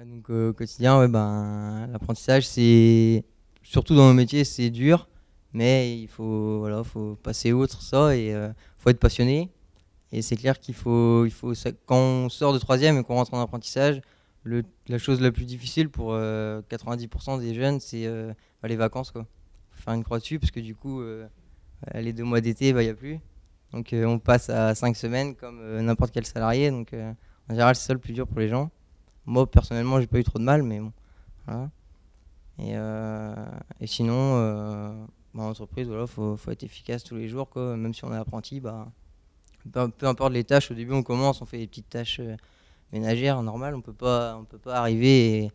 Donc au quotidien, ouais, ben, l'apprentissage, c'est surtout dans nos métiers, c'est dur, mais faut passer outre ça et faut être passionné. Et c'est clair quand on sort de troisième et qu'on rentre en apprentissage, la chose la plus difficile pour 90% des jeunes, c'est les vacances, quoi. Faut faire une croix dessus parce que du coup, les 2 mois d'été, il n'y a plus. Donc on passe à 5 semaines comme n'importe quel salarié. Donc en général, c'est ça le plus dur pour les gens. Moi, personnellement, j'ai pas eu trop de mal, mais bon. Voilà. Et sinon, en entreprise, voilà, faut être efficace tous les jours, quoi. Même si on est apprenti, bah, peu importe les tâches, au début, on commence, on fait des petites tâches ménagères, normales. On peut pas arriver et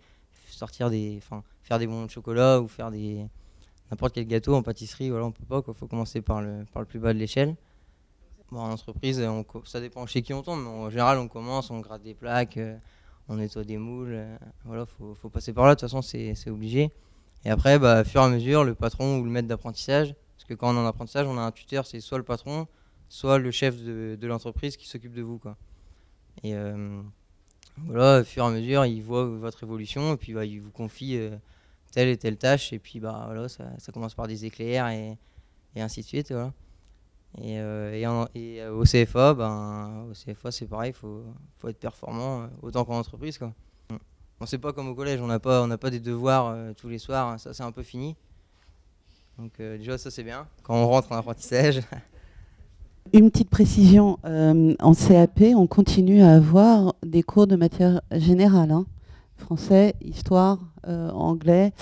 faire des bonbons de chocolat ou faire n'importe quel gâteau en pâtisserie. Voilà, on peut pas, quoi. Faut commencer par le plus bas de l'échelle. Bon, en entreprise, ça dépend chez qui on tombe, mais en général, on commence, on gratte des plaques, on nettoie des moules. Voilà, faut passer par là, de toute façon, c'est obligé. Et après, bah, au fur et à mesure, le patron ou le maître d'apprentissage, parce que quand on est en apprentissage, on a un tuteur, c'est soit le patron, soit le chef de l'entreprise qui s'occupe de vous, quoi. Et voilà, au fur et à mesure, il voit votre évolution, et puis bah, il vous confie telle et telle tâche, et puis bah, voilà, ça commence par des éclairs, et ainsi de suite. Voilà. Au CFA, au CFA c'est pareil, faut être performant autant qu'en entreprise, quoi. Bon, c'est pas comme au collège, on n'a pas des devoirs tous les soirs, hein, ça c'est un peu fini. Donc déjà ça c'est bien, quand on rentre en apprentissage. Une petite précision, en CAP, on continue à avoir des cours de matière générale, hein. Français, histoire, anglais.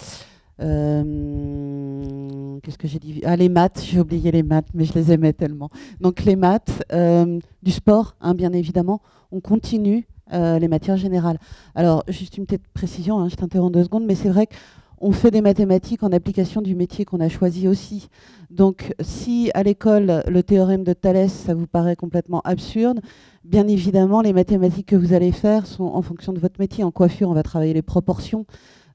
Qu'est-ce que j'ai dit? Ah, les maths, j'ai oublié les maths, mais je les aimais tellement. Donc les maths, du sport, hein, bien évidemment, on continue les matières générales. Alors, juste une petite précision, hein, je t'interromps 2 secondes, mais c'est vrai qu'on fait des mathématiques en application du métier qu'on a choisi aussi. Donc, si à l'école, le théorème de Thalès, ça vous paraît complètement absurde, bien évidemment, les mathématiques que vous allez faire sont en fonction de votre métier. En coiffure, on va travailler les proportions.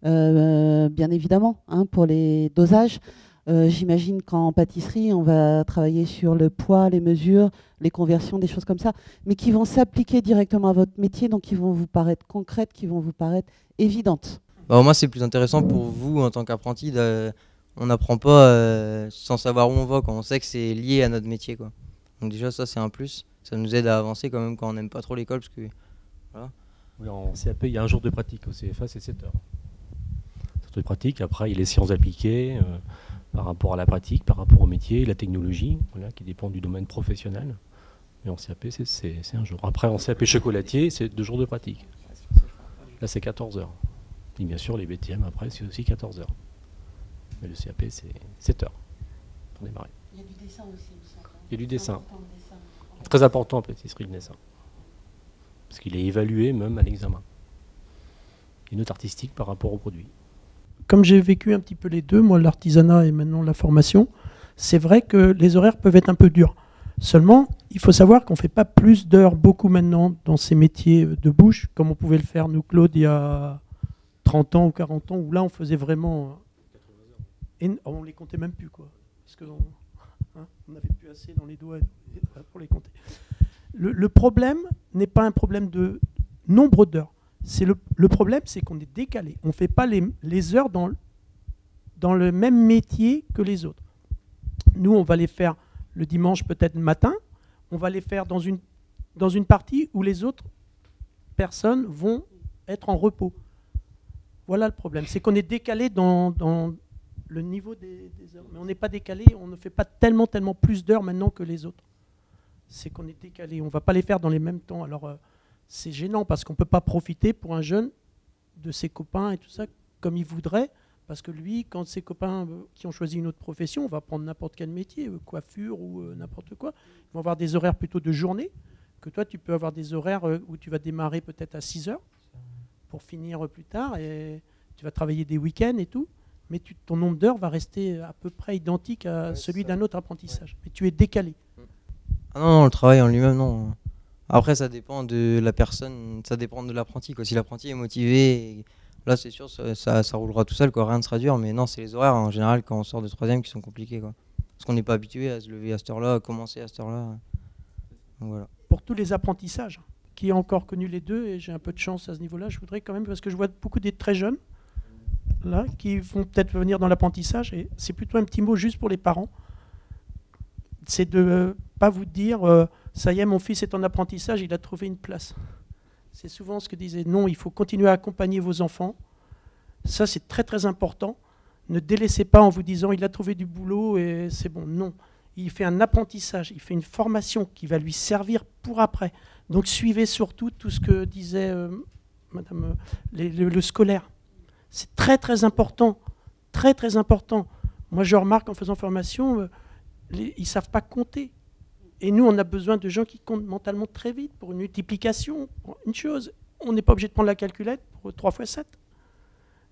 Bien évidemment, hein, pour les dosages. J'imagine qu'en pâtisserie, on va travailler sur le poids, les mesures, les conversions, des choses comme ça, mais qui vont s'appliquer directement à votre métier, donc qui vont vous paraître concrètes, qui vont vous paraître évidentes. Bah, au moins c'est plus intéressant pour vous en tant qu'apprenti. On n'apprend pas sans savoir où on va, quand on sait que c'est lié à notre métier, quoi. Donc déjà ça c'est un plus, ça nous aide à avancer quand même quand on n'aime pas trop l'école, parce que voilà. Oui, en CAP, il y a un jour de pratique. Au CFA, c'est 7 heures. De pratique. Après, il y a les sciences appliquées par rapport à la pratique, par rapport au métier, la technologie, voilà, qui dépend du domaine professionnel. Et en CAP, c'est un jour. Après, en CAP chocolatier, c'est 2 jours de pratique. Là, c'est 14 heures. Et bien sûr, les BTM, après, c'est aussi 14 heures. Mais le CAP, c'est 7 heures pour démarrer. Il y a du dessin aussi, il y a du dessin. Très important en pâtisserie, le dessin. Parce qu'il est évalué même à l'examen. Une note artistique par rapport au produit. Comme j'ai vécu un petit peu les deux, moi l'artisanat et maintenant la formation, c'est vrai que les horaires peuvent être un peu durs. Seulement, il faut savoir qu'on ne fait pas plus d'heures beaucoup maintenant dans ces métiers de bouche, comme on pouvait le faire nous, Claude, il y a 30 ans ou 40 ans, où là on faisait vraiment... on ne les comptait même plus, quoi. Parce qu'on n'avait plus assez dans les doigts pour les compter. Le problème n'est pas un problème de nombre d'heures. Le problème, c'est qu'on est décalé. On ne fait pas les heures dans le même métier que les autres. Nous, on va les faire le dimanche, peut-être le matin. On va les faire dans une partie où les autres personnes vont être en repos. Voilà le problème. C'est qu'on est décalé dans le niveau des heures. Mais on n'est pas décalé, on ne fait pas tellement plus d'heures maintenant que les autres. C'est qu'on est décalé. On ne va pas les faire dans les mêmes temps. Alors, c'est gênant parce qu'on ne peut pas profiter pour un jeune de ses copains et tout ça comme il voudrait, parce que lui, quand ses copains qui ont choisi une autre profession, on va prendre n'importe quel métier, coiffure ou n'importe quoi, ils vont avoir des horaires plutôt de journée, que toi tu peux avoir des horaires où tu vas démarrer peut-être à 6 heures pour finir plus tard, et tu vas travailler des week-ends et tout, mais ton nombre d'heures va rester à peu près identique à celui d'un autre apprentissage. Mais tu es décalé. Ah non, le travail en lui-même, non. Après, ça dépend de la personne, ça dépend de l'apprenti, quoi. Si l'apprenti est motivé, là, c'est sûr, ça roulera tout seul, quoi. Rien ne sera dur. Mais non, c'est les horaires, en général, quand on sort de troisième, qui sont compliqués, quoi. Parce qu'on n'est pas habitué à se lever à cette heure-là, à commencer à cette heure-là. Donc, voilà. Pour tous les apprentissages. qui a encore connu les deux, et j'ai un peu de chance à ce niveau-là. Je voudrais quand même, parce que je vois beaucoup des très jeunes, là, qui vont peut-être venir dans l'apprentissage, et c'est plutôt un petit mot juste pour les parents. C'est de ne pas vous dire, ça y est, mon fils est en apprentissage, il a trouvé une place. C'est souvent ce que disait, non, il faut continuer à accompagner vos enfants. Ça, c'est très très important. Ne délaissez pas en vous disant, il a trouvé du boulot et c'est bon. Non, il fait un apprentissage, il fait une formation qui va lui servir pour après. Donc suivez surtout tout ce que disait Madame, le scolaire. C'est très très important, très très important. Moi, je remarque en faisant formation, ils ne savent pas compter. Et nous, on a besoin de gens qui comptent mentalement très vite pour une multiplication, pour une chose. On n'est pas obligé de prendre la calculette pour 3 x 7.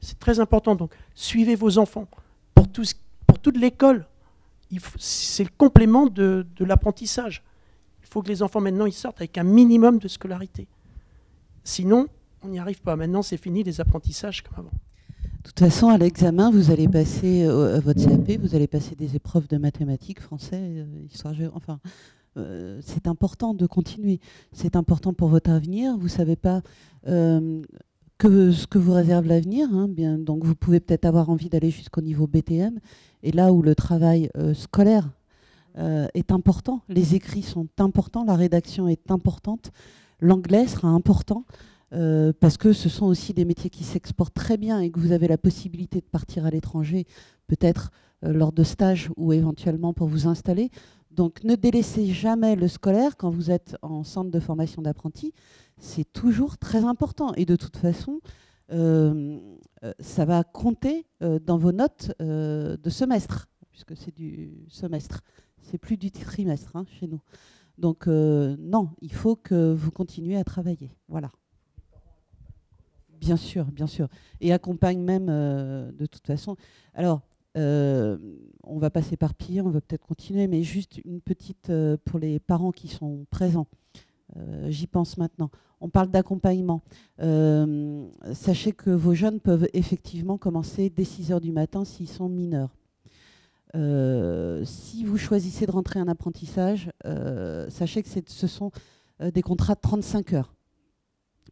C'est très important. Donc, suivez vos enfants. Pour toute l'école, c'est le complément de l'apprentissage. Il faut que les enfants, maintenant, ils sortent avec un minimum de scolarité. Sinon, on n'y arrive pas. Maintenant, c'est fini les apprentissages comme avant. De toute façon, à l'examen, vous allez passer, à votre CAP, vous allez passer des épreuves de mathématiques, français, histoire géo, enfin... c'est important de continuer. C'est important pour votre avenir. Vous ne savez pas ce que vous réserve l'avenir. Hein, donc vous pouvez peut-être avoir envie d'aller jusqu'au niveau BTM. Et là où le travail scolaire est important, les écrits sont importants, la rédaction est importante, l'anglais sera important. Parce que ce sont aussi des métiers qui s'exportent très bien et que vous avez la possibilité de partir à l'étranger, peut-être lors de stages ou éventuellement pour vous installer. Donc ne délaissez jamais le scolaire quand vous êtes en centre de formation d'apprentis. C'est toujours très important. Et de toute façon, ça va compter dans vos notes de semestre, puisque c'est du semestre. C'est plus du trimestre hein, chez nous. Donc non, il faut que vous continuiez à travailler. Voilà. Bien sûr, bien sûr. Et accompagne même de toute façon. Alors, on va pas s'éparpiller, on va peut-être continuer, mais juste une petite pour les parents qui sont présents. J'y pense maintenant. On parle d'accompagnement. Sachez que vos jeunes peuvent effectivement commencer dès 6 h du matin s'ils sont mineurs. Si vous choisissez de rentrer en apprentissage, sachez que ce sont des contrats de 35 heures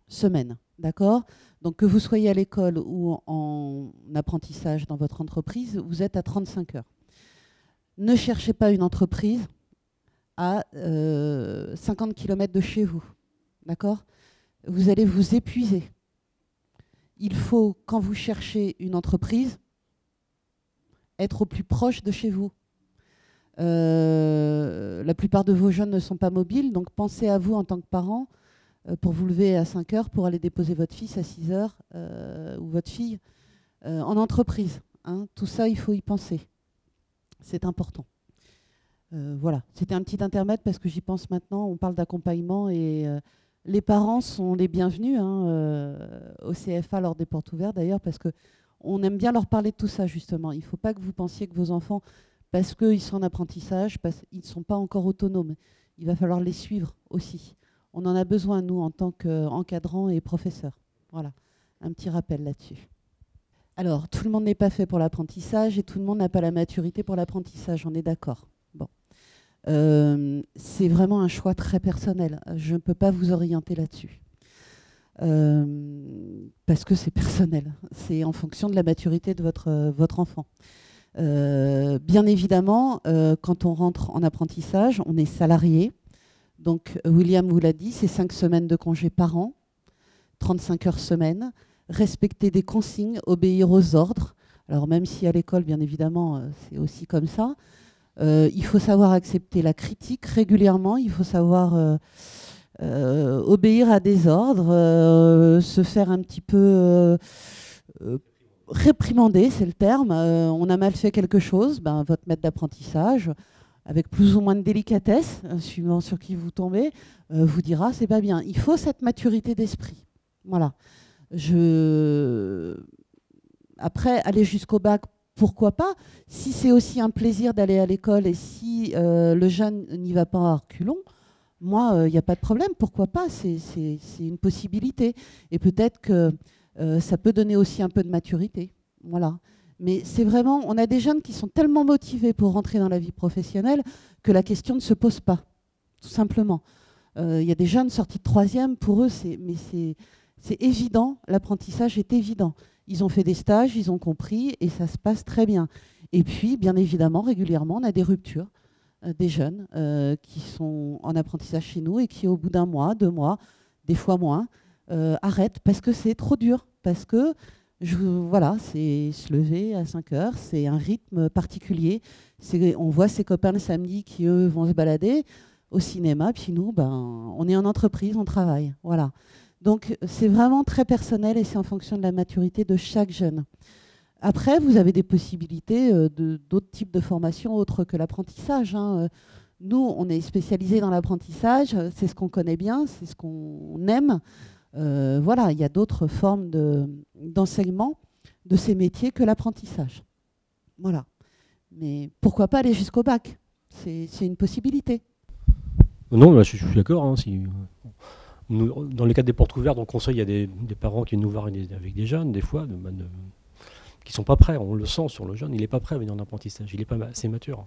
semaine. D'accord ? Donc que vous soyez à l'école ou en apprentissage dans votre entreprise, vous êtes à 35 heures. Ne cherchez pas une entreprise à 50 km de chez vous. D'accord ? Vous allez vous épuiser. Il faut, quand vous cherchez une entreprise, être au plus proche de chez vous. La plupart de vos jeunes ne sont pas mobiles, donc pensez à vous en tant que parents pour vous lever à 5 heures pour aller déposer votre fils à 6 heures ou votre fille en entreprise. Hein. Tout ça, il faut y penser. C'est important. Voilà, c'était un petit intermède parce que j'y pense maintenant. On parle d'accompagnement et les parents sont les bienvenus hein, au CFA lors des portes ouvertes d'ailleurs parce qu'on aime bien leur parler de tout ça justement. Il ne faut pas que vous pensiez que vos enfants, parce qu'ils sont en apprentissage, ils ne sont pas encore autonomes. Il va falloir les suivre aussi. On en a besoin, nous, en tant qu'encadrants et professeurs. Voilà, un petit rappel là-dessus. Alors, tout le monde n'est pas fait pour l'apprentissage et tout le monde n'a pas la maturité pour l'apprentissage, on est d'accord. Bon. C'est vraiment un choix très personnel. Je ne peux pas vous orienter là-dessus. Parce que c'est personnel. C'est en fonction de la maturité de votre enfant. Bien évidemment, quand on rentre en apprentissage, on est salarié. Donc, William vous l'a dit, c'est 5 semaines de congé par an, 35 heures semaine, respecter des consignes, obéir aux ordres. Alors, même si à l'école, bien évidemment, c'est aussi comme ça, il faut savoir accepter la critique régulièrement, il faut savoir obéir à des ordres, se faire un petit peu réprimander, c'est le terme. On a mal fait quelque chose, ben, votre maître d'apprentissage, avec plus ou moins de délicatesse, suivant sur qui vous tombez, vous dira c'est pas bien. Il faut cette maturité d'esprit. Voilà. Après, aller jusqu'au bac, pourquoi pas ? Si c'est aussi un plaisir d'aller à l'école et si le jeune n'y va pas à reculons, moi, il n'y a pas de problème. Pourquoi pas ? C'est une possibilité. Et peut-être que ça peut donner aussi un peu de maturité. Voilà. Mais c'est vraiment, on a des jeunes qui sont tellement motivés pour rentrer dans la vie professionnelle que la question ne se pose pas, tout simplement. Il y a des jeunes sortis de 3e, pour eux, c'est évident, l'apprentissage est évident. Ils ont fait des stages, ils ont compris et ça se passe très bien. Et puis, bien évidemment, régulièrement, on a des ruptures des jeunes qui sont en apprentissage chez nous et qui, au bout d'un mois, 2 mois, des fois moins, arrêtent parce que c'est trop dur, parce que voilà, c'est se lever à 5 heures, c'est un rythme particulier. On voit ses copains le samedi qui, eux, vont se balader au cinéma, puis nous, on est en entreprise, on travaille. Voilà. Donc, c'est vraiment très personnel et c'est en fonction de la maturité de chaque jeune. Après, vous avez des possibilités d'autres types de formations autres que l'apprentissage. Hein. Nous, on est spécialisés dans l'apprentissage, c'est ce qu'on connaît bien, c'est ce qu'on aime. Voilà, il y a d'autres formes d'enseignement de ces métiers que l'apprentissage. Voilà. Mais pourquoi pas aller jusqu'au bac? C'est une possibilité. Non, là, je suis d'accord. Hein, dans le cadre des portes ouvertes, on conseille, il y a des parents qui viennent nous voir avec des jeunes, des fois, qui ne sont pas prêts. On le sent sur le jeune, il n'est pas prêt à venir en apprentissage, il n'est pas assez mature.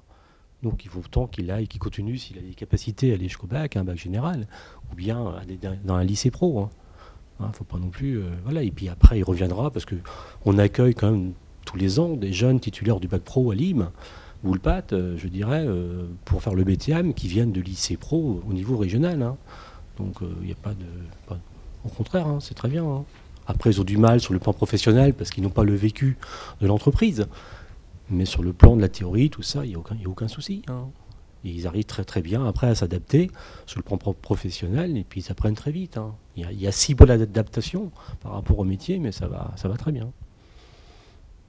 Donc il faut autant qu'il aille, qu'il continue, s'il a des capacités à aller jusqu'au bac, un bac général, ou bien aller dans un lycée pro. Faut pas non plus. Voilà. Et puis après, il reviendra, parce qu'on accueille quand même tous les ans des jeunes titulaires du bac pro à Limes, ou le PAT, je dirais, pour faire le BTM, qui viennent de lycée pro au niveau régional. Hein. Donc il n'y a pas de... Au contraire, hein, c'est très bien. Hein. Après, ils ont du mal sur le plan professionnel, parce qu'ils n'ont pas le vécu de l'entreprise. Mais sur le plan de la théorie, tout ça, il n'y a aucun souci. Hein. Et ils arrivent très très bien après à s'adapter sur le plan professionnel, et puis ils apprennent très vite. Hein. Il y a 6 mois d'adaptation par rapport au métier, mais ça va très bien.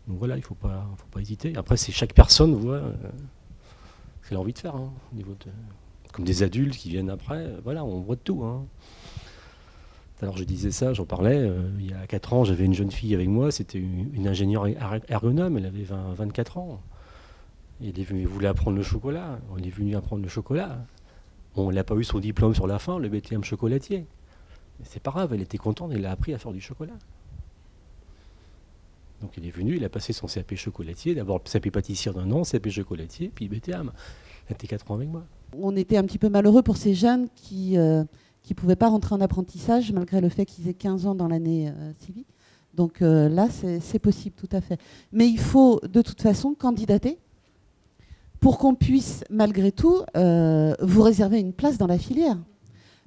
Donc voilà, il ne faut pas hésiter. Après, c'est chaque personne voit ce qu'elle a envie de faire. Hein, au niveau comme des adultes qui viennent après, voilà, on voit de tout. Hein. Alors je disais ça, j'en parlais, il y a 4 ans, j'avais une jeune fille avec moi, c'était une ingénieure ergonome, elle avait 24 ans. Elle voulait apprendre le chocolat, on est venu apprendre le chocolat. Bon, elle n'a pas eu son diplôme sur la fin, le BTM chocolatier. Mais c'est pas grave, elle était contente, elle a appris à faire du chocolat. Donc elle est venue, elle a passé son CAP chocolatier, d'abord le CAP pâtissier d'un an, CAP chocolatier, puis BTM. Elle était 4 ans avec moi. On était un petit peu malheureux pour ces jeunes qui ne pouvaient pas rentrer en apprentissage, malgré le fait qu'ils aient 15 ans dans l'année civique. Donc là, c'est possible, tout à fait. Mais il faut, de toute façon, candidater pour qu'on puisse, malgré tout, vous réserver une place dans la filière.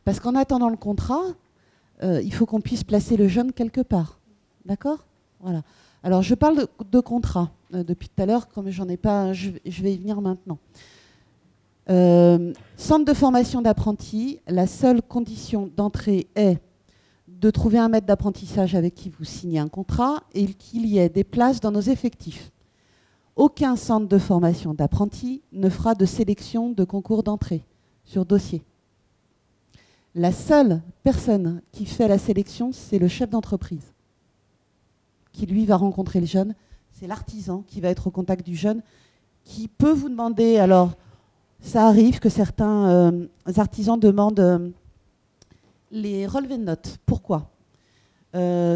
Parce qu'en attendant le contrat, il faut qu'on puisse placer le jeune quelque part. D'accord ? Voilà. Alors, je parle de contrat depuis tout à l'heure, comme j'en ai pas, je vais y venir maintenant. Centre de formation d'apprentis, la seule condition d'entrée est de trouver un maître d'apprentissage avec qui vous signez un contrat et qu'il y ait des places dans nos effectifs. Aucun centre de formation d'apprentis ne fera de sélection de concours d'entrée sur dossier. La seule personne qui fait la sélection, c'est le chef d'entreprise, qui lui va rencontrer le jeune. C'est l'artisan qui va être au contact du jeune, qui peut vous demander, alors ça arrive que certains artisans demandent les relevés de notes. Pourquoi ?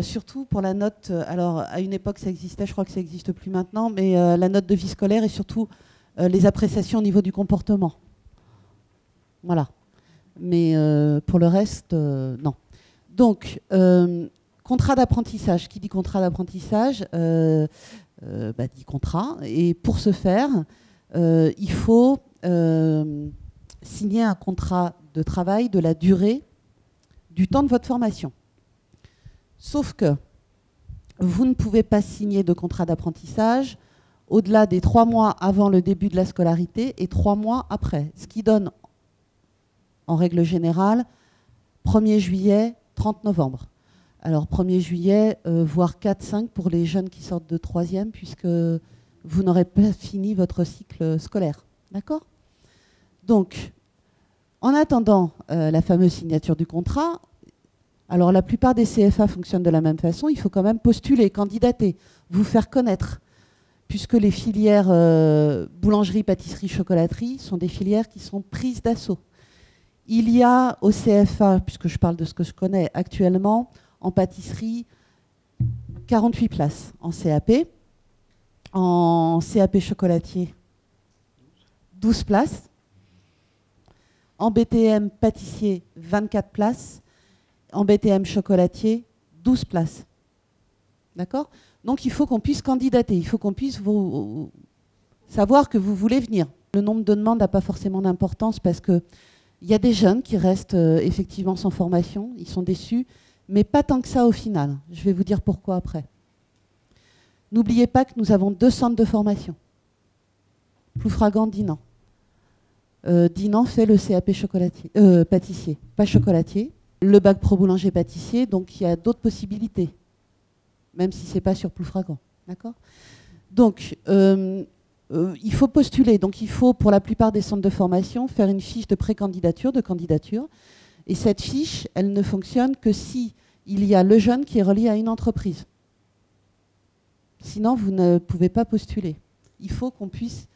Surtout pour la note, alors à une époque ça existait, je crois que ça n'existe plus maintenant, mais la note de vie scolaire et surtout les appréciations au niveau du comportement. Voilà. Mais pour le reste, non. Donc, contrat d'apprentissage. Qui dit contrat d'apprentissage dit contrat. Et pour ce faire, il faut signer un contrat de travail de la durée du temps de votre formation. Sauf que vous ne pouvez pas signer de contrat d'apprentissage au-delà des 3 mois avant le début de la scolarité et 3 mois après. Ce qui donne, en règle générale, 1er juillet, 30 novembre. Alors 1er juillet, voire 4-5 pour les jeunes qui sortent de 3e, puisque vous n'aurez pas fini votre cycle scolaire. D'accord ? Donc, en attendant la fameuse signature du contrat, alors la plupart des CFA fonctionnent de la même façon, il faut quand même postuler, candidater, vous faire connaître, puisque les filières boulangerie, pâtisserie, chocolaterie sont des filières qui sont prises d'assaut. Il y a au CFA, puisque je parle de ce que je connais actuellement, en pâtisserie, 48 places en CAP, en CAP chocolatier, 12 places. En BTM pâtissier, 24 places. En BTM chocolatier, 12 places. D'accord? Donc il faut qu'on puisse candidater, il faut qu'on puisse vous savoir que vous voulez venir. Le nombre de demandes n'a pas forcément d'importance parce qu'il y a des jeunes qui restent effectivement sans formation, ils sont déçus, mais pas tant que ça au final. Je vais vous dire pourquoi après. N'oubliez pas que nous avons 2 centres de formation. Ploufragan, Dinan. Dinan fait le CAP chocolatier, pâtissier, pas chocolatier. Le bac pro boulanger pâtissier, donc il y a d'autres possibilités, même si ce n'est pas sur Ploufragan. D'accord ? Donc, il faut postuler. Donc, il faut, pour la plupart des centres de formation, faire une fiche de pré-candidature, de candidature. Et cette fiche, elle ne fonctionne que si il y a le jeune qui est relié à une entreprise. Sinon, vous ne pouvez pas postuler. Il faut qu'on puisse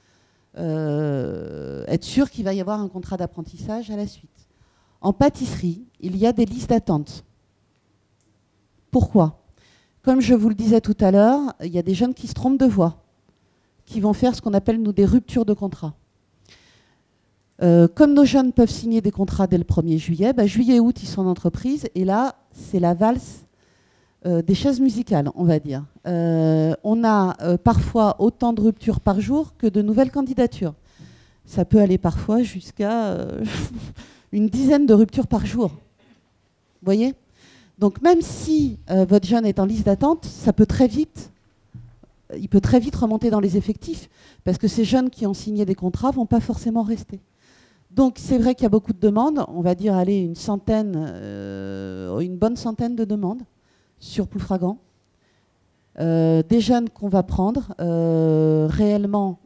être sûr qu'il va y avoir un contrat d'apprentissage à la suite. En pâtisserie, il y a des listes d'attente. Pourquoi ? Comme je vous le disais tout à l'heure, il y a des jeunes qui se trompent de voie, qui vont faire ce qu'on appelle, nous, des ruptures de contrat. Comme nos jeunes peuvent signer des contrats dès le 1er juillet, juillet-août, ils sont en entreprise, et là, c'est la valse des chaises musicales, on va dire. On a parfois autant de ruptures par jour que de nouvelles candidatures. Ça peut aller parfois jusqu'à une dizaine de ruptures par jour. Vous voyez ? Donc même si votre jeune est en liste d'attente, ça peut très vite, il peut très vite remonter dans les effectifs, parce que ces jeunes qui ont signé des contrats ne vont pas forcément rester. Donc c'est vrai qu'il y a beaucoup de demandes, on va dire allez, une bonne centaine de demandes sur Ploufragan. Des jeunes qu'on va prendre, réellement,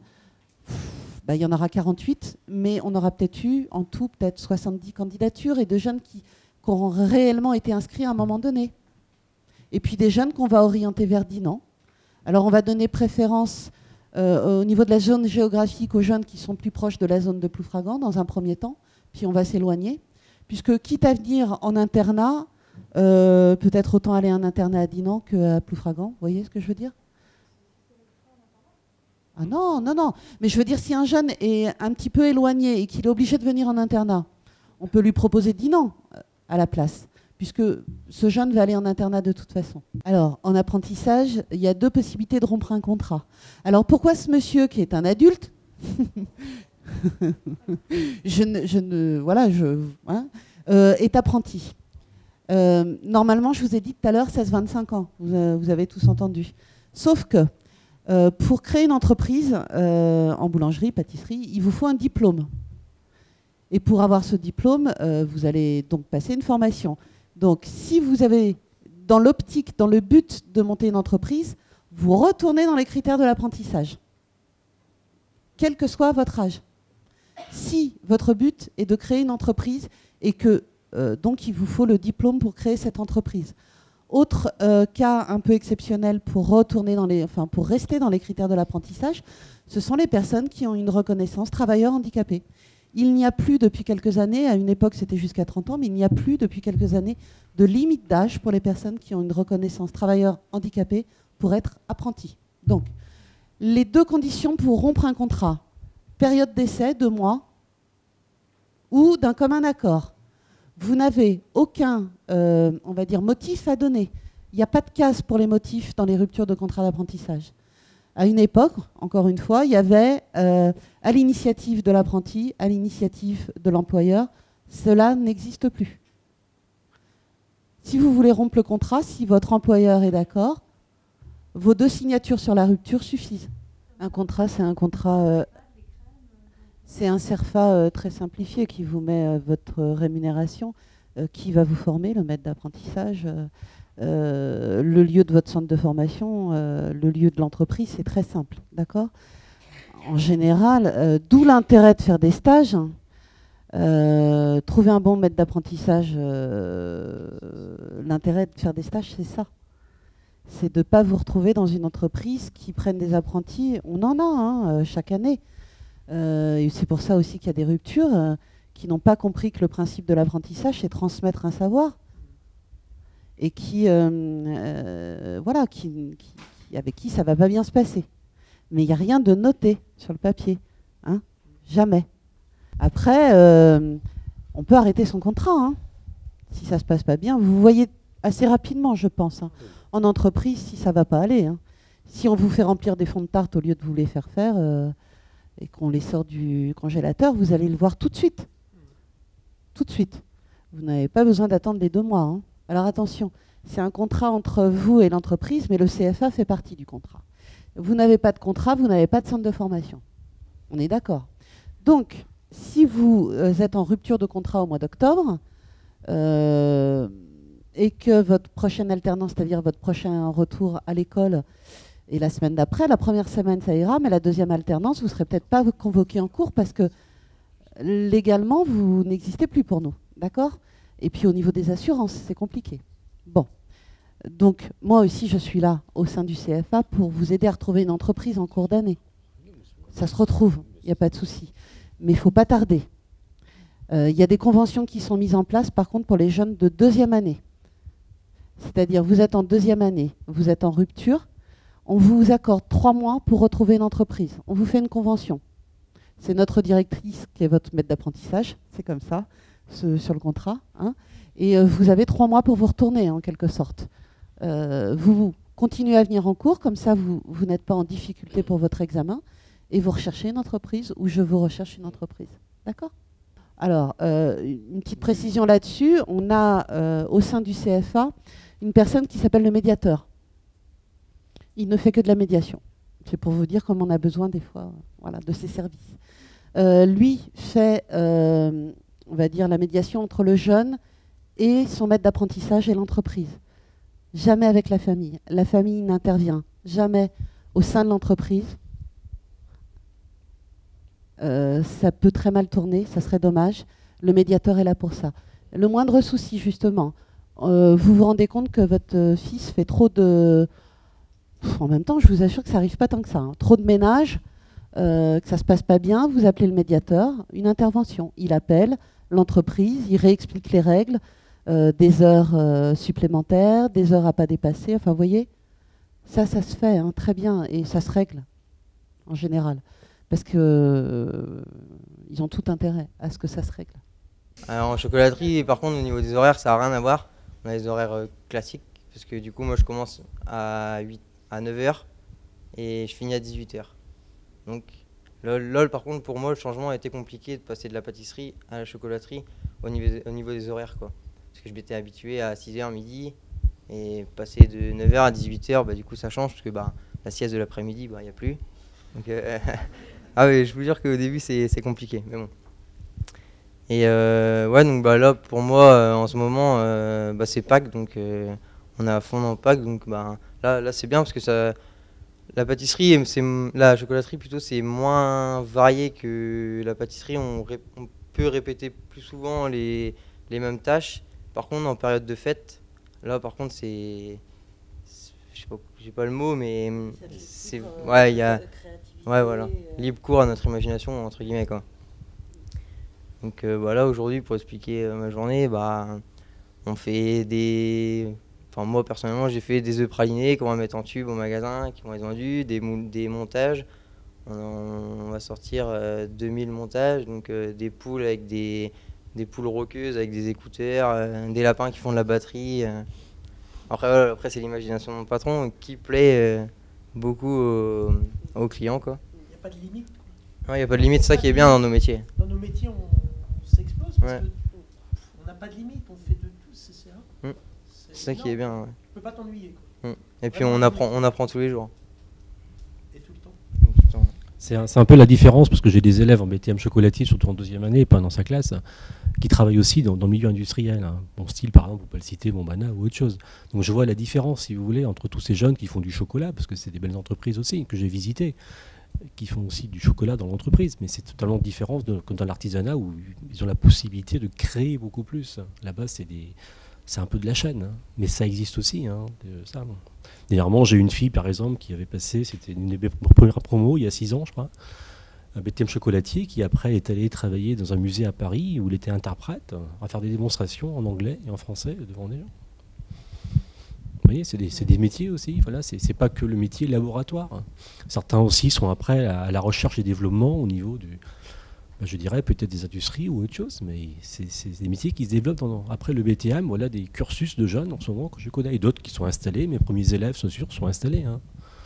il y en aura 48, mais on aura peut-être eu en tout peut-être 70 candidatures et de jeunes qui auront réellement été inscrits à un moment donné. Et puis des jeunes qu'on va orienter vers Dinan. Alors on va donner préférence au niveau de la zone géographique aux jeunes qui sont plus proches de la zone de Ploufragan dans un premier temps, puis on va s'éloigner, puisque quitte à venir en internat, peut-être autant aller en internat à Dinan qu'à Ploufragan, vous voyez ce que je veux dire ? Ah non, non, non. Mais je veux dire, si un jeune est un petit peu éloigné et qu'il est obligé de venir en internat, on peut lui proposer Dinan à la place, puisque ce jeune va aller en internat de toute façon. Alors, en apprentissage, il y a 2 possibilités de rompre un contrat. Alors, pourquoi ce monsieur qui est un adulte est apprenti? Normalement, je vous ai dit tout à l'heure, 16-25 ans. Vous avez tous entendu. Sauf que pour créer une entreprise en boulangerie, pâtisserie, il vous faut un diplôme. Et pour avoir ce diplôme, vous allez donc passer une formation. Donc, si vous avez dans l'optique, dans le but de monter une entreprise, vous retournez dans les critères de l'apprentissage, quel que soit votre âge. Si votre but est de créer une entreprise et que donc il vous faut le diplôme pour créer cette entreprise. Autre cas un peu exceptionnel pour rester dans les critères de l'apprentissage, ce sont les personnes qui ont une reconnaissance travailleurs handicapés. Il n'y a plus depuis quelques années, à une époque c'était jusqu'à 30 ans, mais il n'y a plus depuis quelques années de limite d'âge pour les personnes qui ont une reconnaissance travailleurs handicapés pour être apprentis. Donc, les 2 conditions pour rompre un contrat, période d'essai, 2 mois, ou d'un commun accord. Vous n'avez aucun, on va dire, motif à donner. Il n'y a pas de case pour les motifs dans les ruptures de contrat d'apprentissage. À une époque, encore une fois, il y avait à l'initiative de l'apprenti, à l'initiative de l'employeur. Cela n'existe plus. Si vous voulez rompre le contrat, si votre employeur est d'accord, vos 2 signatures sur la rupture suffisent. Un contrat, c'est un contrat... c'est un CERFA très simplifié qui vous met votre rémunération, qui va vous former, le maître d'apprentissage, le lieu de votre centre de formation, le lieu de l'entreprise, c'est très simple, d'accord ? En général, d'où l'intérêt de faire des stages. Trouver un bon maître d'apprentissage, l'intérêt de faire des stages, c'est ça. C'est de ne pas vous retrouver dans une entreprise qui prenne des apprentis. On en a chaque année. Et c'est pour ça aussi qu'il y a des ruptures qui n'ont pas compris que le principe de l'apprentissage, c'est transmettre un savoir. Et avec qui ça ne va pas bien se passer. Mais il n'y a rien de noté sur le papier. Hein, jamais. Après, on peut arrêter son contrat, hein, si ça ne se passe pas bien. Vous voyez assez rapidement, je pense, hein, en entreprise, si ça ne va pas aller. Hein. Si on vous fait remplir des fonds de tarte au lieu de vous les faire faire et qu'on les sort du congélateur, vous allez le voir tout de suite. Tout de suite. Vous n'avez pas besoin d'attendre les 2 mois. Hein. Alors attention, c'est un contrat entre vous et l'entreprise, mais le CFA fait partie du contrat. Vous n'avez pas de contrat, vous n'avez pas de centre de formation. On est d'accord. Donc, si vous êtes en rupture de contrat au mois d'octobre, et que votre prochaine alternance, c'est-à-dire votre prochain retour à l'école, est la semaine d'après, la première semaine ça ira, mais la deuxième alternance, vous ne serez peut-être pas convoqué en cours parce que légalement, vous n'existez plus pour nous. D'accord ? Et puis au niveau des assurances, c'est compliqué. Bon. Donc, moi aussi, je suis là, au sein du CFA, pour vous aider à retrouver une entreprise en cours d'année. Ça se retrouve, il n'y a pas de souci. Mais il ne faut pas tarder. Il y a des conventions qui sont mises en place, par contre, pour les jeunes de 2e année. C'est-à-dire, vous êtes en 2e année, vous êtes en rupture, on vous accorde 3 mois pour retrouver une entreprise. On vous fait une convention. C'est notre directrice qui est votre maître d'apprentissage, c'est comme ça, sur le contrat. Hein. Et vous avez 3 mois pour vous retourner, en quelque sorte. Vous continuez à venir en cours, comme ça vous n'êtes pas en difficulté pour votre examen, et vous recherchez une entreprise, ou je vous recherche une entreprise. D'accord ? Alors, une petite précision là-dessus, on a au sein du CFA une personne qui s'appelle le médiateur. Il ne fait que de la médiation. C'est pour vous dire comme on a besoin des fois voilà, de ces services. Lui fait, on va dire, la médiation entre le jeune et son maître d'apprentissage et l'entreprise. Jamais avec la famille. La famille n'intervient jamais au sein de l'entreprise. Ça peut très mal tourner, ça serait dommage. Le médiateur est là pour ça. Le moindre souci, justement, vous vous rendez compte que votre fils fait trop de... En même temps, je vous assure que ça n'arrive pas tant que ça. Hein. Trop de ménage, que ça ne se passe pas bien, vous appelez le médiateur, une intervention. Il appelle l'entreprise, il réexplique les règles, des heures supplémentaires, des heures à pas dépasser. Enfin, vous voyez, ça se fait hein, très bien et ça se règle en général. Parce que ils ont tout intérêt à ce que ça se règle. Alors, en chocolaterie, par contre, au niveau des horaires, ça n'a rien à voir. On a les horaires classiques, parce que du coup, moi, je commence à 9h et je finis à 18h. Donc, lol, par contre, pour moi, le changement a été compliqué de passer de la pâtisserie à la chocolaterie au niveau des horaires, quoi. Parce que je m'étais habitué à 6h midi, et passer de 9h à 18h, bah, du coup, ça change, parce que bah, la sieste de l'après-midi, bah, il n'y a plus. Donc, ah oui, je vous jure qu'au début, c'est compliqué, mais bon. Et ouais, donc bah, là, pour moi, en ce moment, bah, c'est Pâques, donc on est à fond dans Pâques, donc bah, là c'est bien parce que ça, la pâtisserie, la chocolaterie plutôt, c'est moins varié que la pâtisserie. On peut répéter plus souvent les mêmes tâches. Par contre, en période de fête, là, par contre, c'est je sais pas, j'ai pas le mot, mais c'est ouais, il y a ouais, voilà, libre cours à notre imagination entre guillemets quoi. Donc bah, là aujourd'hui, pour expliquer ma journée, bah on fait des, enfin moi personnellement j'ai fait des œufs pralinés qu'on va mettre en tube au magasin, qui vont être vendus, des montages. On va sortir 2000 montages, donc des poules avec des poules roqueuses avec des écouteurs, des lapins qui font de la batterie. Après c'est l'imagination de mon patron qui plaît beaucoup aux clients quoi. Il n'y a pas de limite. Il n'y a pas de limite, c'est ça qui est bien dans nos métiers. Dans nos métiers, on s'explose parce qu'on n'a pas de limite, on fait de tout, c'est ça. C'est ça qui est bien. Ouais. Tu peux pas t'ennuyer. Et puis on apprend tous les jours. Et tout le temps. C'est un peu la différence, parce que j'ai des élèves en BTM chocolatier, surtout en 2e année, pas dans sa classe, qui travaillent aussi dans le milieu industriel. Hein. Bon style, par exemple, vous pouvez le citer, Bombana ou autre chose. Donc je vois la différence, si vous voulez, entre tous ces jeunes qui font du chocolat, parce que c'est des belles entreprises aussi, que j'ai visitées, qui font aussi du chocolat dans l'entreprise. Mais c'est totalement différent que dans l'artisanat, où ils ont la possibilité de créer beaucoup plus. Là-bas, c'est un peu de la chaîne, hein. Mais ça existe aussi. Hein, ça, bon. Dernièrement, j'ai une fille, par exemple, qui avait passé, c'était une des premières promos, il y a 6 ans, je crois, un BTM chocolatier, qui après est allé travailler dans un musée à Paris, où il était interprète, à faire des démonstrations en anglais et en français devant des gens. Vous voyez, c'est des métiers aussi, voilà, c'est pas que le métier laboratoire. Hein. Certains aussi sont après à la recherche et développement au niveau Je dirais peut-être des industries ou autre chose, mais c'est des métiers qui se développent après le BTM. Voilà des cursus de jeunes en ce moment que je connais et d'autres qui sont installés. Mes premiers élèves, sont sûrs, sont installés. Hein.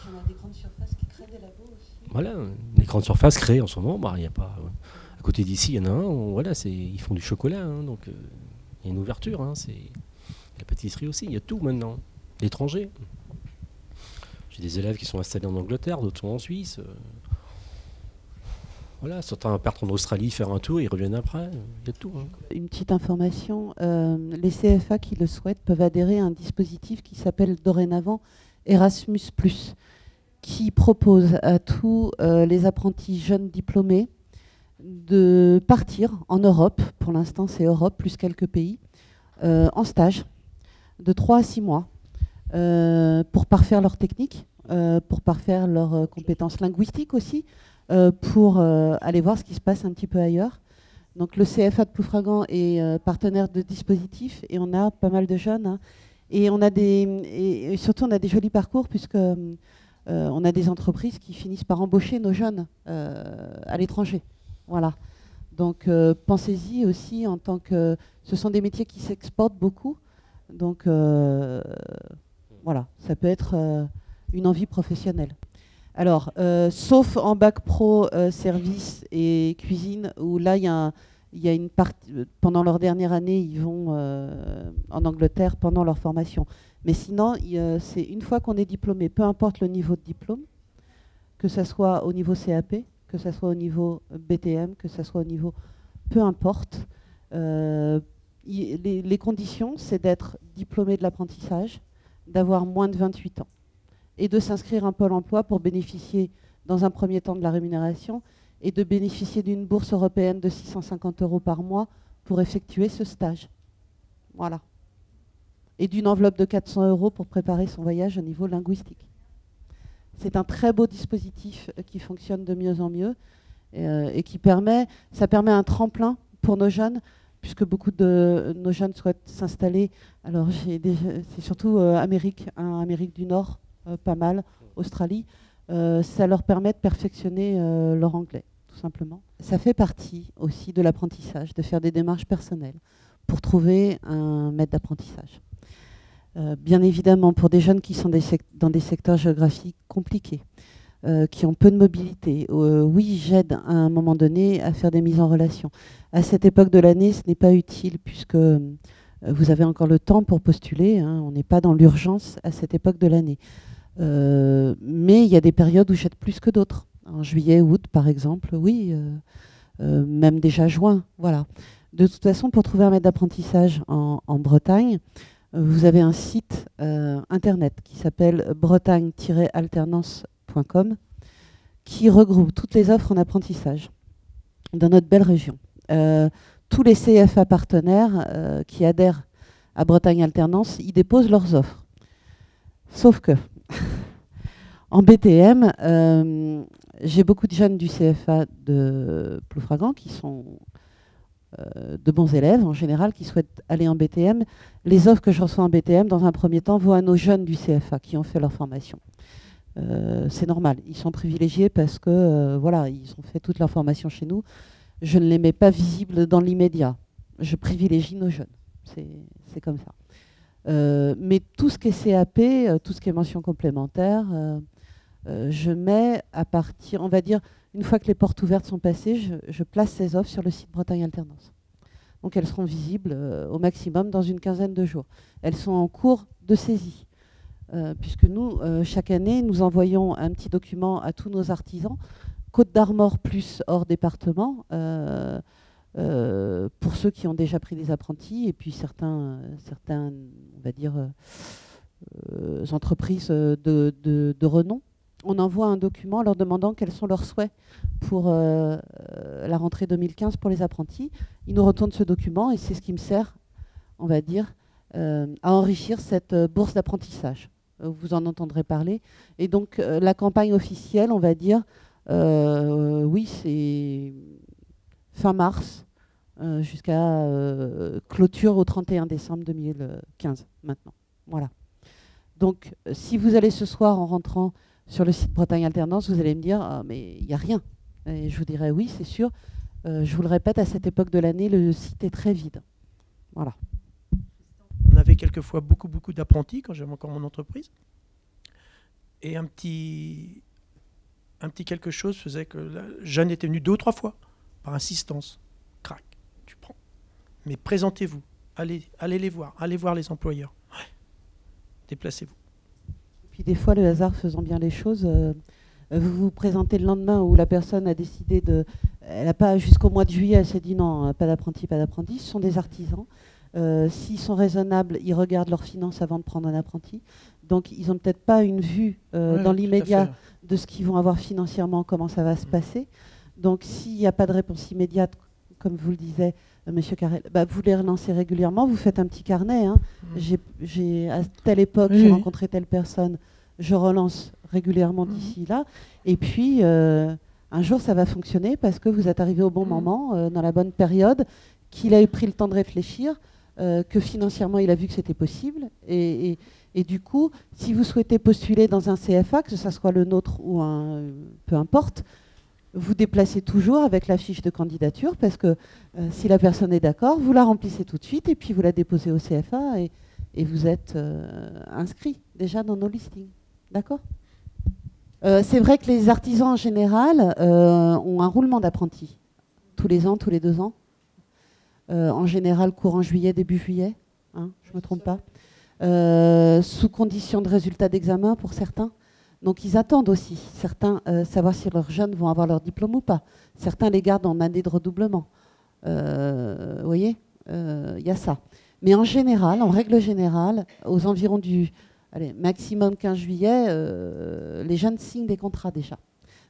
On a des grandes surfaces qui créent des labos aussi. Voilà, les grandes surfaces créées en ce moment, il y a pas. À côté d'ici, il y en a un. Voilà, ils font du chocolat, hein, donc il y a une ouverture. Hein, la pâtisserie aussi, il y a tout maintenant. L'étranger. J'ai des élèves qui sont installés en Angleterre, d'autres sont en Suisse. Voilà, certains partent en Australie faire un tour, ils reviennent après. Il y a tout. Hein. Une petite information, les CFA qui le souhaitent peuvent adhérer à un dispositif qui s'appelle dorénavant Erasmus+, qui propose à tous les apprentis jeunes diplômés de partir en Europe, pour l'instant c'est Europe plus quelques pays, en stage de 3 à 6 mois pour parfaire leur technique, pour parfaire leurs compétences linguistiques aussi, pour aller voir ce qui se passe un petit peu ailleurs. Donc le CFA de Ploufragan est partenaire de dispositifs et on a pas mal de jeunes. Hein, et surtout on a des jolis parcours puisque on a des entreprises qui finissent par embaucher nos jeunes à l'étranger. Voilà. Donc pensez-y aussi en tant que... Ce sont des métiers qui s'exportent beaucoup. Donc voilà, ça peut être une envie professionnelle. Alors, sauf en bac pro service et cuisine, où là, il y a une partie, pendant leur dernière année, ils vont en Angleterre pendant leur formation. Mais sinon, c'est une fois qu'on est diplômé, peu importe le niveau de diplôme, que ce soit au niveau CAP, que ce soit au niveau BTM, que ce soit au niveau... Peu importe. Les conditions, c'est d'être diplômé de l'apprentissage, d'avoir moins de 28 ans. Et de s'inscrire à un Pôle emploi pour bénéficier dans un premier temps de la rémunération et de bénéficier d'une bourse européenne de 650 € par mois pour effectuer ce stage. Voilà. Et d'une enveloppe de 400 € pour préparer son voyage au niveau linguistique. C'est un très beau dispositif qui fonctionne de mieux en mieux et ça permet un tremplin pour nos jeunes, puisque beaucoup de nos jeunes souhaitent s'installer. Alors c'est surtout Amérique du Nord, pas mal, Australie, ça leur permet de perfectionner leur anglais, tout simplement. Ça fait partie aussi de l'apprentissage, de faire des démarches personnelles pour trouver un maître d'apprentissage. Bien évidemment, pour des jeunes qui sont dans des secteurs géographiques compliqués, qui ont peu de mobilité, oui, j'aide à un moment donné à faire des mises en relation. À cette époque de l'année, ce n'est pas utile puisque vous avez encore le temps pour postuler, hein, on n'est pas dans l'urgence à cette époque de l'année. Mais il y a des périodes où j'aide plus que d'autres. En juillet, août, par exemple, oui, même déjà juin, voilà. De toute façon, pour trouver un maître d'apprentissage en Bretagne, vous avez un site internet qui s'appelle bretagne-alternance.com qui regroupe toutes les offres en apprentissage dans notre belle région. Tous les CFA partenaires qui adhèrent à Bretagne Alternance, ils déposent leurs offres. Sauf que en BTM, j'ai beaucoup de jeunes du CFA de Ploufragan qui sont de bons élèves en général, qui souhaitent aller en BTM. Les offres que je reçois en BTM, dans un premier temps, vont à nos jeunes du CFA qui ont fait leur formation. C'est normal, ils sont privilégiés parce que voilà, ils ont fait toute leur formation chez nous. Je ne les mets pas visibles dans l'immédiat. Je privilégie nos jeunes. C'est comme ça. Mais tout ce qui est CAP, tout ce qui est mention complémentaire, je mets à partir, on va dire, une fois que les portes ouvertes sont passées, je place ces offres sur le site Bretagne Alternance. Donc elles seront visibles au maximum dans une quinzaine de jours. Elles sont en cours de saisie, puisque nous, chaque année, nous envoyons un petit document à tous nos artisans, Côte d'Armor plus hors département, pour ceux qui ont déjà pris des apprentis, et puis certains on va dire, entreprises de renom. On envoie un document leur demandant quels sont leurs souhaits pour la rentrée 2015 pour les apprentis. Ils nous retournent ce document et c'est ce qui me sert, on va dire, à enrichir cette bourse d'apprentissage. Vous en entendrez parler. Et donc la campagne officielle, on va dire, oui, c'est fin mars jusqu'à clôture au 31 décembre 2015 maintenant. Voilà. Donc si vous allez ce soir en rentrant sur le site Bretagne Alternance, vous allez me dire ah, mais il n'y a rien. Et je vous dirais oui, c'est sûr. Je vous le répète, à cette époque de l'année, le site est très vide. Voilà. On avait quelquefois beaucoup d'apprentis quand j'avais encore mon entreprise. Et un petit quelque chose faisait que la jeune était venue 2 ou 3 fois, par insistance. Crac, tu prends. Mais présentez-vous, allez les voir, allez voir les employeurs. Ouais. Déplacez-vous. Puis des fois, le hasard faisant bien les choses, vous vous présentez le lendemain où la personne a décidé de... Elle n'a pas, jusqu'au mois de juillet, elle s'est dit non, pas d'apprenti, pas d'apprenti. Ce sont des artisans. S'ils sont raisonnables, ils regardent leurs finances avant de prendre un apprenti. Donc, ils n'ont peut-être pas une vue dans l'immédiat de ce qu'ils vont avoir financièrement, comment ça va se passer. Donc, s'il n'y a pas de réponse immédiate, comme vous le disiez, Monsieur Carrel, vous les relancez régulièrement, vous faites un petit carnet. Hein. À telle époque, j'ai rencontré telle personne, je relance régulièrement d'ici là. Et puis, un jour, ça va fonctionner parce que vous êtes arrivé au bon moment, dans la bonne période, qu'il a eu pris le temps de réfléchir, que financièrement, il a vu que c'était possible. Et du coup, si vous souhaitez postuler dans un CFA, que ce soit le nôtre ou peu importe, vous déplacez toujours avec la fiche de candidature parce que si la personne est d'accord, vous la remplissez tout de suite et puis vous la déposez au CFA et vous êtes inscrit déjà dans nos listings. D'accord ? C'est vrai que les artisans en général ont un roulement d'apprentis. Tous les ans, tous les 2 ans. En général, courant juillet, début juillet. Hein, je ne me trompe pas. Sous condition de résultats d'examen pour certains. Donc ils attendent aussi, certains, savoir si leurs jeunes vont avoir leur diplôme ou pas. Certains les gardent en année de redoublement. Vous voyez, il y a ça. Mais en général, en règle générale, aux environs du maximum 15 juillet, les jeunes signent des contrats déjà.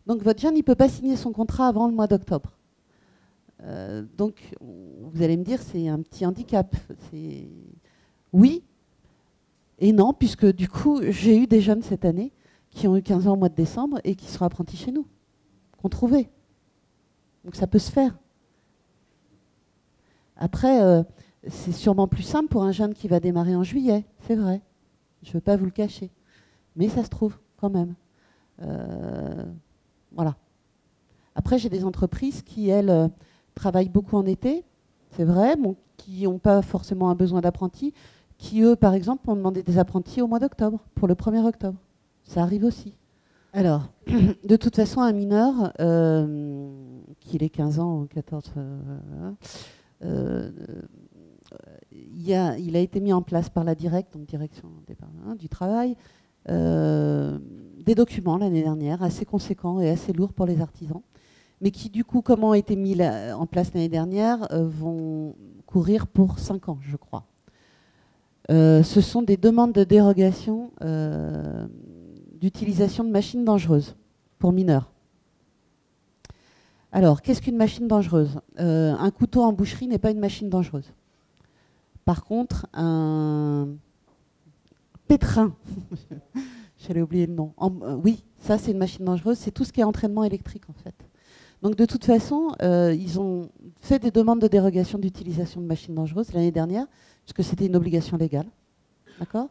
Donc votre jeune, il ne peut pas signer son contrat avant le mois d'octobre. Donc vous allez me dire, c'est un petit handicap. Oui et non, puisque du coup, j'ai eu des jeunes cette année qui ont eu 15 ans au mois de décembre et qui seront apprentis chez nous, qu'on trouvait. Donc ça peut se faire. Après, c'est sûrement plus simple pour un jeune qui va démarrer en juillet, c'est vrai. Je ne veux pas vous le cacher. Mais ça se trouve quand même. Voilà. Après, j'ai des entreprises qui, elles, travaillent beaucoup en été, c'est vrai, bon, qui n'ont pas forcément un besoin d'apprentis, qui, eux, par exemple, ont demandé des apprentis au mois d'octobre, pour le 1er octobre. Ça arrive aussi. Alors, de toute façon, un mineur, qu'il ait 15 ans ou 14, il a été mis en place par la DIRECT, donc Direction du Travail, des documents l'année dernière, assez conséquents et assez lourds pour les artisans, mais qui, du coup, comme ont été mis en place l'année dernière, vont courir pour 5 ans, je crois. Ce sont des demandes de dérogation d'utilisation de machines dangereuses pour mineurs. Alors, qu'est-ce qu'une machine dangereuse ? Un couteau en boucherie n'est pas une machine dangereuse. Par contre, un pétrin, j'allais oublier le nom. Oui, ça c'est une machine dangereuse, c'est tout ce qui est entraînement électrique en fait. Donc de toute façon, ils ont fait des demandes de dérogation d'utilisation de machines dangereuses l'année dernière, puisque c'était une obligation légale. D'accord ?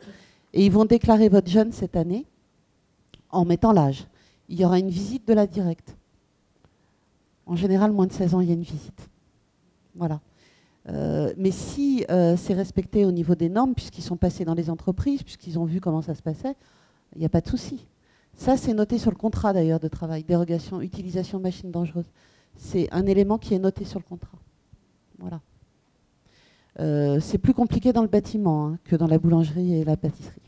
Et ils vont déclarer votre jeune cette année en mettant l'âge. Il y aura une visite de la DIRECT. En général, moins de 16 ans, il y a une visite. Voilà. Mais si c'est respecté au niveau des normes, puisqu'ils sont passés dans les entreprises, puisqu'ils ont vu comment ça se passait, il n'y a pas de souci. Ça, c'est noté sur le contrat d'ailleurs de travail, dérogation, utilisation de machines dangereuses. C'est un élément qui est noté sur le contrat. Voilà. C'est plus compliqué dans le bâtiment hein, que dans la boulangerie et la pâtisserie.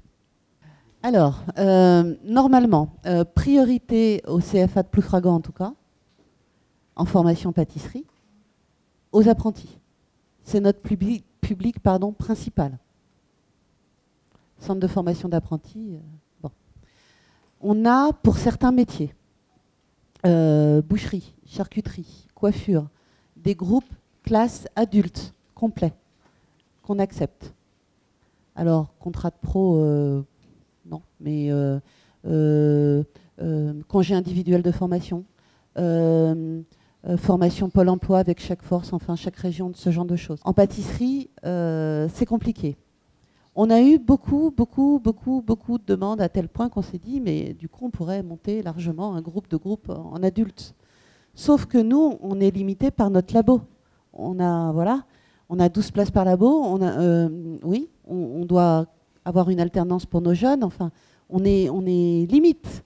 Alors, normalement, priorité au CFA de Ploufragan en tout cas, en formation pâtisserie, aux apprentis. C'est notre public principal. Centre de formation d'apprentis. Bon. On a, pour certains métiers, boucherie, charcuterie, coiffure, des groupes classes adultes complets qu'on accepte. Alors, contrat de pro, non, mais congé individuel de formation, formation Pôle emploi avec chaque force, enfin chaque région, ce genre de choses. En pâtisserie, c'est compliqué. On a eu beaucoup de demandes à tel point qu'on s'est dit, mais du coup, on pourrait monter largement un groupe en adultes. Sauf que nous, on est limité par notre labo. On a 12 places par labo. Oui, on doit avoir une alternance pour nos jeunes. Enfin, on est limite.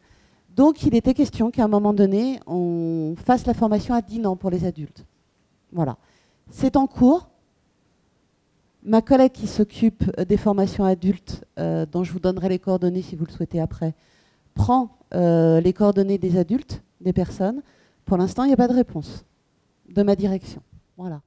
Donc, il était question qu'à un moment donné, on fasse la formation à 10 ans pour les adultes. Voilà. C'est en cours. Ma collègue qui s'occupe des formations adultes, dont je vous donnerai les coordonnées si vous le souhaitez après, prend les coordonnées des adultes, des personnes. Pour l'instant, il n'y a pas de réponse de ma direction. Voilà.